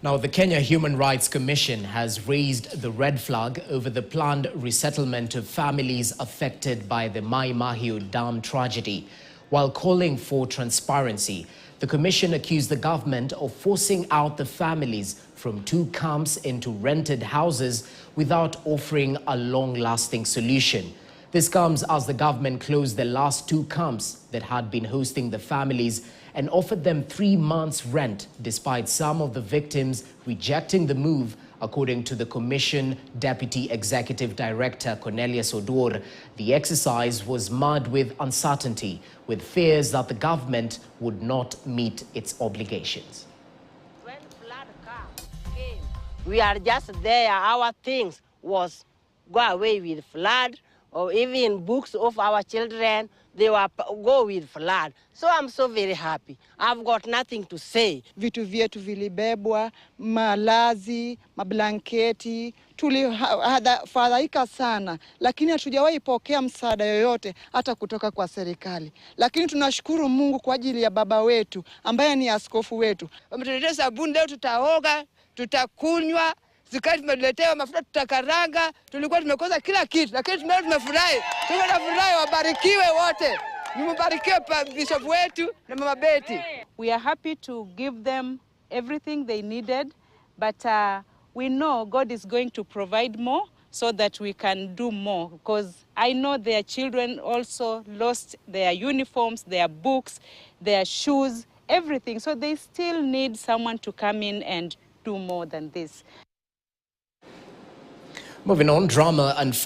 Now, the Kenya Human Rights Commission has raised the red flag over the planned resettlement of families affected by the Mai Mahiu Dam tragedy. While calling for transparency, the Commission accused the government of forcing out the families from 2 camps into rented houses without offering a long-lasting solution. This comes as the government closed the last 2 camps that had been hosting the families and offered them 3 months' rent, despite some of the victims rejecting the move, according to the Commission Deputy Executive Director Cornelius Odur. The exercise was marred with uncertainty, with fears that the government would not meet its obligations. When flood came, we are just there. Our things was go away with flood, or even books of our children, they were go with flood. So I'm so very happy. I've got nothing to say. Vitu vyetu vilibebwa, malazi, mablanketi, tulifadhaika sana, lakini hatujawahi pokea msaada yoyote hata kutoka kwa serikali. Lakini tunashukuru Mungu kwa ajili ya baba wetu ambaye ni askofu wetu. Wametuletea sabuni leo, tutaoga, tutakunywa. Zikati tumeletewa mafuta, tutakaranga, tulikuwa tumekosa kila kitu, lakini tumefurahi. Tunafurahi, wabarikiwe wote. Mbarikiwe bishop wetu na mama Betty. We are happy to give them everything they needed, but we know God is going to provide more so that we can do more, because I know their children also lost their uniforms, their books, their shoes, everything. So they still need someone to come in and do more than this. Moving on, drama unfolds.